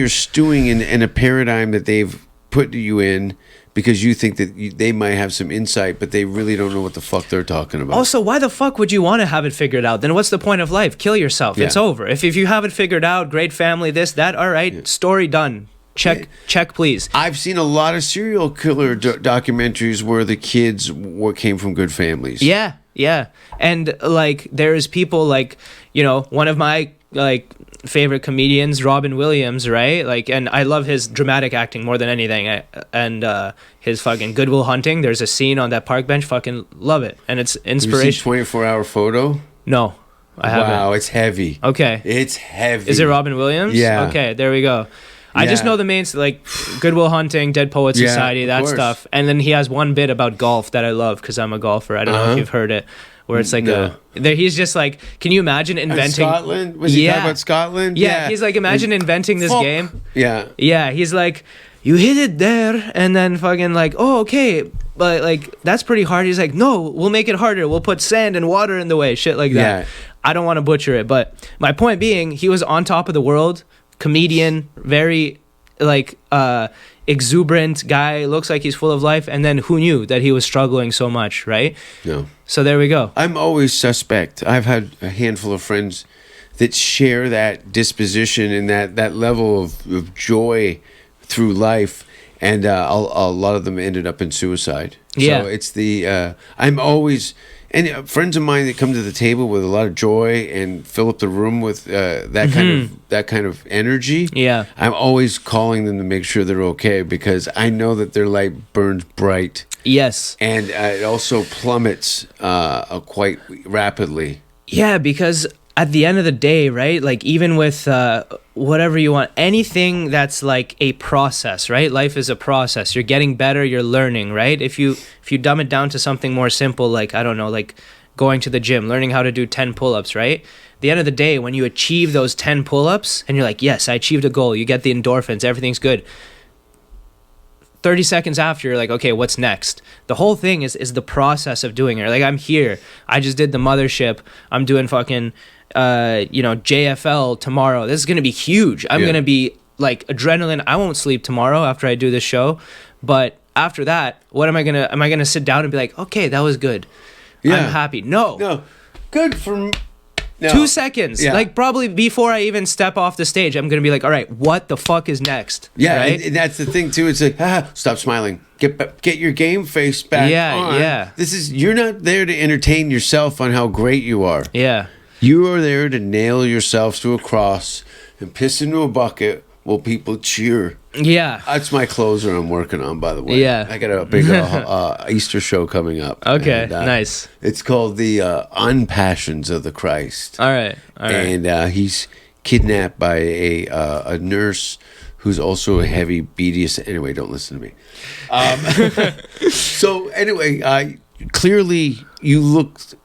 stewing in a paradigm that they've put you in, because you think that they might have some insight, but they really don't know what the fuck they're talking about. Also, why the fuck would you want to have it figured out? Then what's the point of life? Kill yourself. Yeah. It's over. If you have it figured out, great family, this, that, all right, story done. Check, please. I've seen a lot of serial killer documentaries where the kids came from good families. Yeah. And, like, there's people like, one of my, like, favorite comedians, Robin Williams, right? Like, and I love his dramatic acting more than anything. And his fucking Good Will Hunting, there's a scene on that park bench, fucking love it. And it's inspiration. 24-hour photo? No, I haven't. Wow, it's heavy. Okay. It's heavy. Is it Robin Williams? Yeah. Okay, there we go. I just know the main, like, Good Will Hunting, Dead Poet Society, that course. stuff. And then he has one bit about golf that I love, because I'm a golfer. I don't know if you've heard it. Where it's like he's just like, can you imagine inventing... Scotland? Was he talking about Scotland? Yeah, he's like, imagine inventing this game. Yeah. Yeah, he's like, you hit it there, and then fucking like, oh, okay, but like, that's pretty hard. He's like, no, we'll make it harder. We'll put sand and water in the way, shit like that. Yeah. I don't want to butcher it, but my point being, he was on top of the world, comedian, very, like, exuberant guy, looks like he's full of life, and then who knew that he was struggling so much, right? No. So there we go. I'm always suspect. I've had a handful of friends that share that disposition and that level of joy through life, and a lot of them ended up in suicide. Yeah. So it's I'm always... And friends of mine that come to the table with a lot of joy and fill up the room with that kind of energy. Yeah. I'm always calling them to make sure they're okay, because I know that their light burns bright. Yes. And it also plummets quite rapidly. Yeah, because at the end of the day, right? Like, even with whatever you want, anything that's like a process, right? Life is a process. You're getting better, you're learning, right? If you dumb it down to something more simple, like, I don't know, like going to the gym, learning how to do 10 pull-ups, right? At the end of the day, when you achieve those 10 pull-ups and you're like, yes, I achieved a goal, you get the endorphins, everything's good. 30 seconds after, you're like, okay, what's next? The whole thing is the process of doing it. Like, I'm here. I just did the mothership. I'm doing fucking, JFL tomorrow. This is going to be huge. I'm going to be, like, adrenaline. I won't sleep tomorrow after I do this show. But after that, what am I gonna sit down and be like, okay, that was good. Yeah. I'm happy. No. Good for... No. 2 seconds. Yeah. Like, probably before I even step off the stage, I'm going to be like, all right, what the fuck is next? Yeah, Right? and that's the thing, too. It's like, stop smiling. Get your game face back on. Yeah. You're not there to entertain yourself on how great you are. Yeah. You are there to nail yourself to a cross and piss into a bucket while people cheer. Yeah. That's my closer I'm working on, by the way. Yeah. I got a big Easter show coming up. Okay, and, nice. It's called the Unpassions of the Christ. All right. And he's kidnapped by a nurse who's also a heavy BDS. Anyway, don't listen to me. So anyway, clearly you looked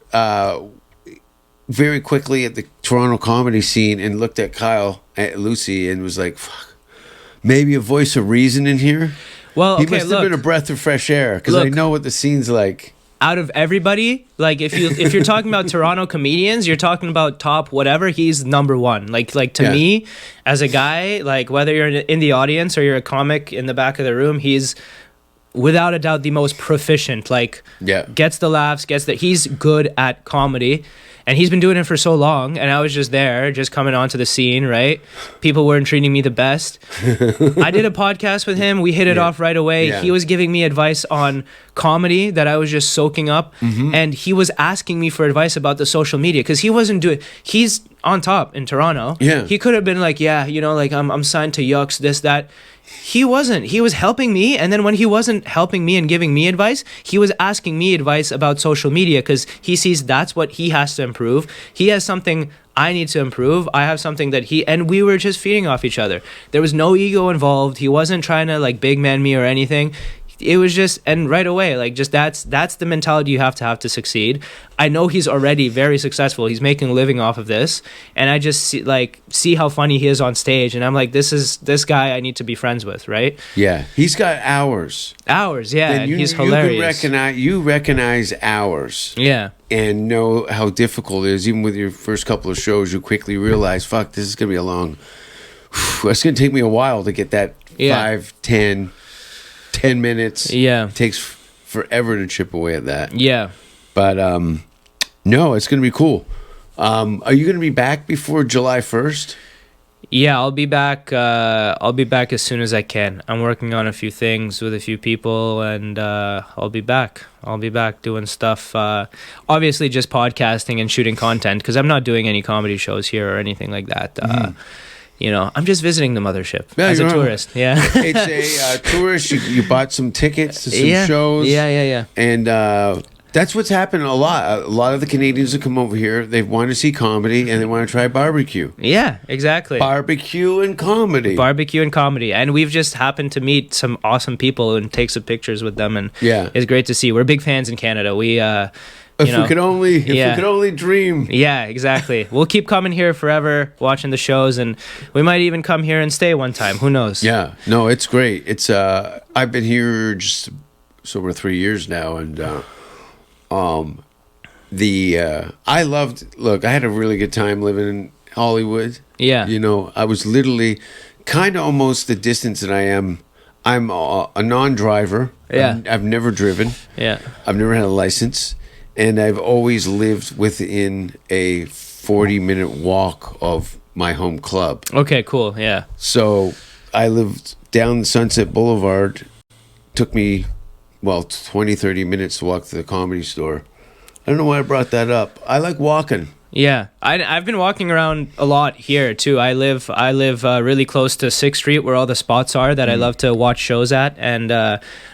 very quickly at the Toronto comedy scene and looked at Kyle, at Lucy, and was like, fuck. Maybe a voice of reason in here. Well, he okay, must have been a breath of fresh air because I know what the scene's like. Out of everybody, like if you're talking about Toronto comedians, you're talking about top whatever, he's number one. Like to me, as a guy, like whether you're in the audience or you're a comic in the back of the room, he's without a doubt the most proficient. Like gets the laughs, he's good at comedy. And he's been doing it for so long, and I was just there, just coming onto the scene, right? People weren't treating me the best. I did a podcast with him. We hit it off right away. Yeah. He was giving me advice on comedy that I was just soaking up, and he was asking me for advice about the social media because he wasn't doing. He's on top in Toronto. Yeah, he could have been like, like I'm signed to Yucks, this that. He wasn't. He was helping me, and then when he wasn't helping me and giving me advice, he was asking me advice about social media because he sees that's what he has to improve. He has something I need to improve. I have something that and we were just feeding off each other. There was no ego involved. He wasn't trying to like big man me or anything. It was just, and right away, like just that's the mentality you have to succeed. I know he's already very successful. He's making a living off of this, and I just see how funny he is on stage, and I'm like, this guy I need to be friends with, right? Yeah, he's got hours. Yeah, and he's hilarious. You recognize hours. Yeah, and know how difficult it is. Even with your first couple of shows, you quickly realize, fuck, this is gonna be a long. It's gonna take me a while to get that 5, 10 minutes. Yeah. It takes forever to chip away at that. Yeah. But no, it's going to be cool. Are you going to be back before July 1st? Yeah, I'll be back. I'll be back as soon as I can. I'm working on a few things with a few people, and I'll be back. I'll be back doing stuff. Obviously, just podcasting and shooting content because I'm not doing any comedy shows here or anything like that. I'm just visiting the mothership as a tourist. Yeah, it's a tourist. You bought some tickets to some shows. Yeah. And that's what's happened a lot. A lot of the Canadians that come over here, they want to see comedy and they want to try barbecue. Yeah, exactly. Barbecue and comedy. And we've just happened to meet some awesome people and take some pictures with them. And it's great to see. We're big fans in Canada. We If we could only dream. Yeah, exactly. We'll keep coming here forever, watching the shows, and we might even come here and stay one time. Who knows? Yeah, no, it's great. It's I've been here just over 3 years now, and I loved. Look, I had a really good time living in Hollywood. Yeah, I was literally kind of almost the distance that I am. I'm a non-driver. Yeah, I've never driven. Yeah, I've never had a license. And I've always lived within a 40-minute walk of my home club. Okay, cool, yeah. So I lived down Sunset Boulevard. Took me, 20, 30 minutes to walk to the Comedy Store. I don't know why I brought that up. I like walking. Yeah, I've been walking around a lot here too. I live really close to 6th Street where all the spots are that I love to watch shows at, and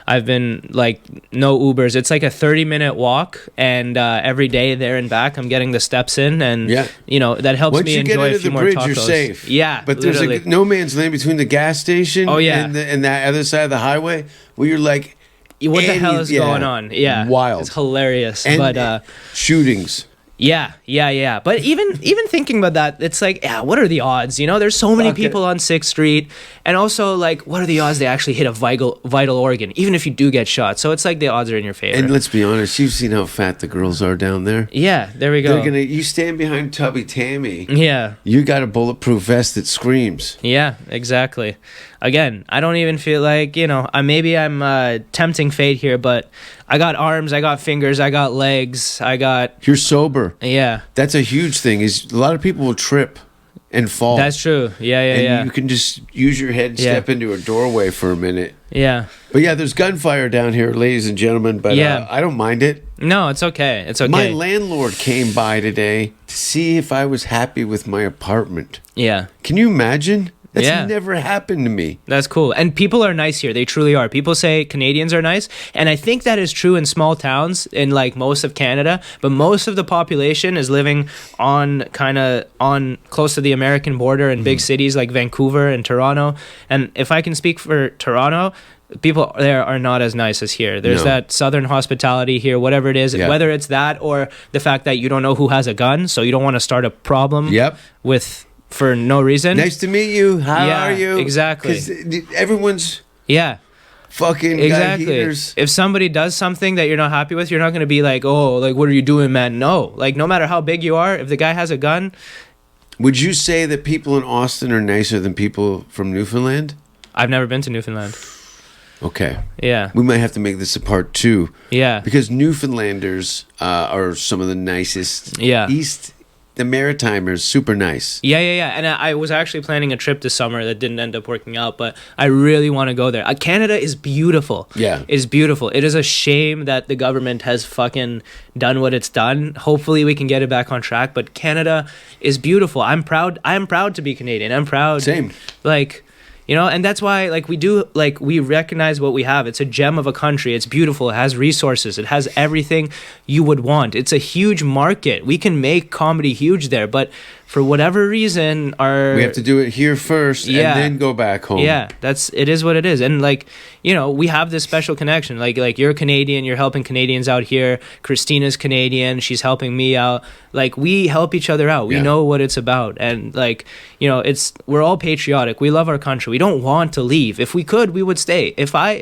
I've been like no Ubers. It's like a 30-minute walk, and every day there and back I'm getting the steps in, and that helps me enjoy a few more tacos. Once you get into the bridge, you're safe. Yeah, but there's a no man's land between the gas station and that other side of the highway where you're like, what the hell is going on? Yeah, wild. It's hilarious. And but shootings. Yeah. But even thinking about that, it's like, yeah, what are the odds? You know, there's so many people on 6th Street, and also like, what are the odds they actually hit a vital organ, even if you do get shot? So it's like the odds are in your favor. And let's be honest, you've seen how fat the girls are down there. Yeah, there we go. You stand behind Tubby Tammy. Yeah. You got a bulletproof vest that screams. Yeah, exactly. Again, I don't even feel like, you know, maybe I'm tempting fate here, but I got arms, I got fingers, I got legs, You're sober. Yeah. That's a huge thing. Is a lot of people will trip and fall. That's true. Yeah. You can just use your head and step into a doorway for a minute. Yeah. But yeah, there's gunfire down here, ladies and gentlemen, but I don't mind it. No, it's okay. It's okay. My landlord came by today to see if I was happy with my apartment. Yeah. Can you imagine? That's never happened to me. That's cool. And people are nice here. They truly are. People say Canadians are nice. And I think that is true in small towns in like most of Canada. But most of the population is living on close to the American border in big cities like Vancouver and Toronto. And if I can speak for Toronto, people there are not as nice as here. There's that southern hospitality here, whatever it is, whether it's that or the fact that you don't know who has a gun, so you don't want to start a problem for no reason. Nice to meet you. How are you? Exactly. Because everyone's fucking exactly. got heaters. If somebody does something that you're not happy with, you're not going to be like, oh, like, what are you doing, man? No. Like, no matter how big you are, if the guy has a gun. Would you say that people in Austin are nicer than people from Newfoundland? I've never been to Newfoundland. Okay. Yeah. We might have to make this a part 2. Yeah. Because Newfoundlanders are some of the nicest. Yeah. The Maritimers, super nice. Yeah. And I was actually planning a trip this summer that didn't end up working out, but I really want to go there. Canada is beautiful. Yeah. It's beautiful. It is a shame that the government has fucking done what it's done. Hopefully we can get it back on track, but Canada is beautiful. I'm proud to be Canadian. I'm proud. Same. Like, you know, and that's why, like, we recognize what we have. It's a gem of a country. It's beautiful. It has resources. It has everything you would want. It's a huge market. We can make comedy huge there, but for whatever reason, we have to do it here first and then go back home. Yeah, it is what it is. And like, you know, we have this special connection. Like you're Canadian, you're helping Canadians out here. Christina's Canadian, she's helping me out. Like, we help each other out. We know what it's about. And like, you know, we're all patriotic. We love our country. We don't want to leave. If we could, we would stay. It's hard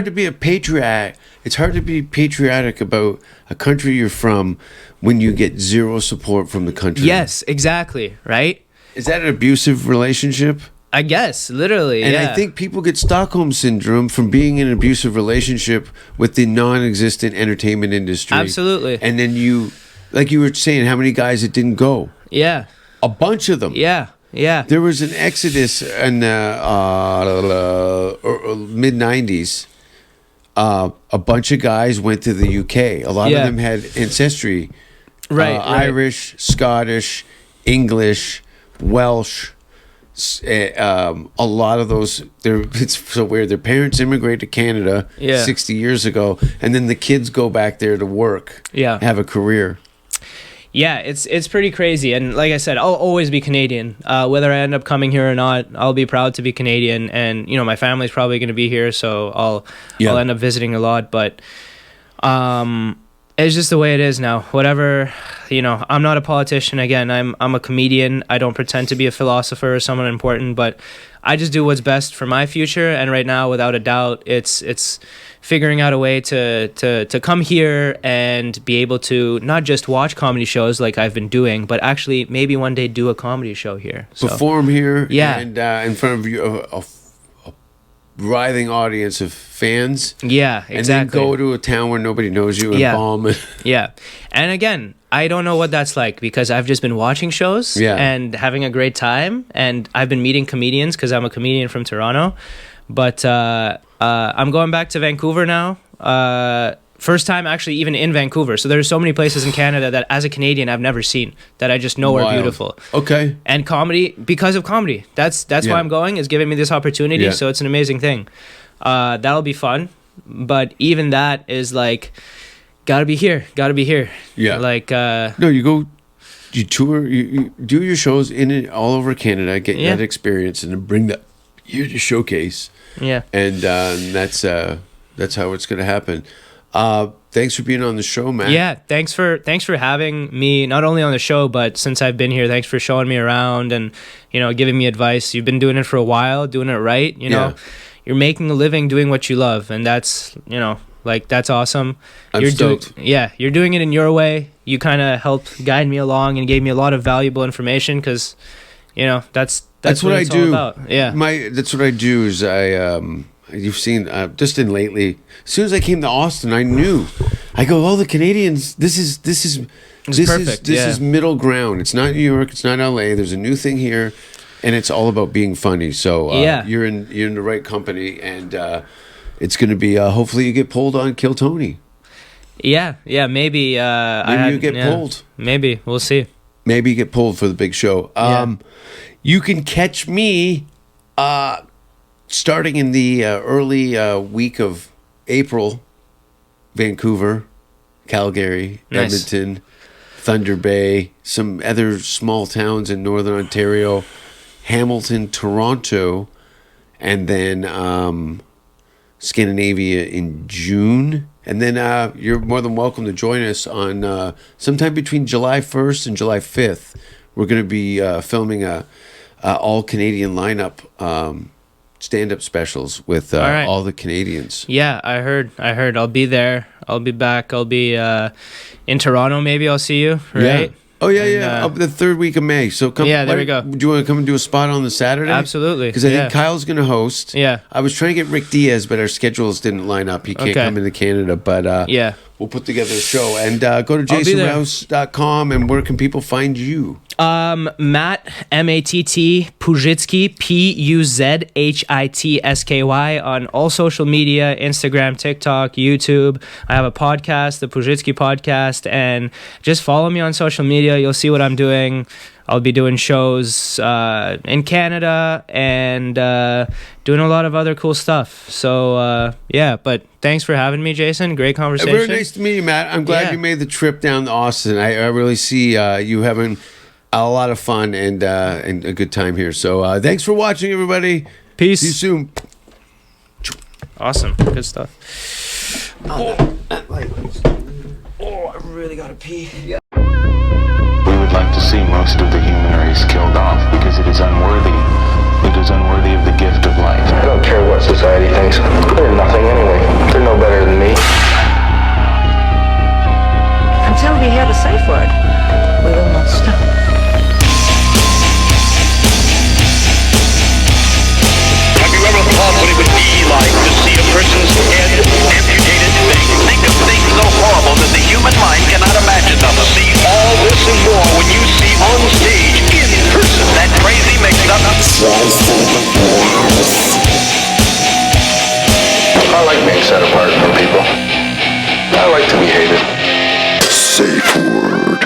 to be a patriot. It's hard to be patriotic about a country you're from when you get zero support from the country. Yes, exactly. Right? Is that an abusive relationship? I guess, literally. And I think people get Stockholm syndrome from being in an abusive relationship with the non-existent entertainment industry. Absolutely. And then like you were saying, how many guys it didn't go? Yeah. A bunch of them. Yeah. There was an exodus in mid-90s. A bunch of guys went to the UK. A lot of them had ancestry. Right. Irish, Scottish, English, Welsh. A lot of those, it's so weird. Their parents immigrated to Canada 60 years ago, and then the kids go back there to work, have a career. Yeah, it's pretty crazy. And like I said, I'll always be Canadian. Whether I end up coming here or not, I'll be proud to be Canadian. And, you know, my family's probably going to be here, so I'll end up visiting a lot. But it's just the way it is now. Whatever, you know, I'm not a politician. Again, I'm a comedian. I don't pretend to be a philosopher or someone important, but I just do what's best for my future. And right now, without a doubt, it's figuring out a way to come here and be able to not just watch comedy shows like I've been doing, but actually maybe one day do a comedy show here. So, perform here, and in front of you, a writhing audience of fans. Yeah, exactly. And then go to a town where nobody knows you and bomb. Yeah. And again, I don't know what that's like because I've just been watching shows and having a great time. And I've been meeting comedians because I'm a comedian from Toronto. But I'm going back to Vancouver now. First time actually even in Vancouver. So there's so many places in Canada that as a Canadian I've never seen that I just know are beautiful. Okay. And comedy, because of comedy. That's why I'm going, is giving me this opportunity. Yeah. So it's an amazing thing. That'll be fun. But even that is like, gotta be here. Yeah. Like, no, you tour, you do your shows all over Canada, get that experience, and then bring that here to showcase. Yeah. And that's how it's going to happen. thanks for being on the show, man. Yeah, thanks for having me, not only on the show, but since I've been here, thanks for showing me around and, giving me advice. You've been doing it for a while, doing it right, You're making a living doing what you love, and that's, that's awesome. I'm stoked. You're doing it in your way. You kind of helped guide me along and gave me a lot of valuable information because, that's what I do. All about. Yeah. That's what I do is you've seen just in lately, as soon as I came to Austin, I knew. I go, the Canadians, this is perfect. This is middle ground. It's not New York, it's not LA. There's a new thing here, and it's all about being funny. So you're in the right company, and it's going to be hopefully you get pulled on Kill Tony. Yeah, maybe. Maybe you get pulled. Maybe we'll see. Maybe you get pulled for the big show. You can catch me starting in the early week of April. Vancouver, Calgary, Nice. Edmonton, Thunder Bay, some other small towns in Northern Ontario, Hamilton, Toronto, and then Scandinavia in June. And then you're more than welcome to join us on sometime between July 1st and July 5th. We're going to be filming a all Canadian lineup, stand-up specials with all the Canadians. Yeah, I heard. I'll be there. I'll be back. I'll be in Toronto. Maybe I'll see you. Right? Yeah. Oh yeah. Up the third week of May. So come. Yeah, there we go. Do you want to come and do a spot on the Saturday? Absolutely. Because I think Kyle's going to host. Yeah. I was trying to get Rick Diaz, but our schedules didn't line up. He can't come into Canada, but we'll put together a show. And go to jasonrouse.com, and where can people find you? Matt, M-A-T-T, Puzhitsky, P-U-Z-H-I-T-S-K-Y on all social media, Instagram, TikTok, YouTube. I have a podcast, the Puzhitsky podcast, and just follow me on social media. You'll see what I'm doing. I'll be doing shows in Canada and doing a lot of other cool stuff. So, but thanks for having me, Jason. Great conversation. Very nice to meet you, Matt. I'm glad you made the trip down to Austin. I really see you having a lot of fun and a good time here. So thanks for watching, everybody. Peace. See you soon. Awesome. Good stuff. I really gotta pee. We would like to see most of the human race killed off because it is unworthy. It is unworthy of the gift of life. I don't care what society thinks. They're nothing anyway. They're no better than me. Until we hear the safe word, we will not stop. Have you ever thought what it would be like to see a person's head amputated? Think of things so horrible that the human mind cannot imagine them. See all this and more when you see on stage, in person, that crazy mix-up. I like being set apart from people. I like to be hated. Safe word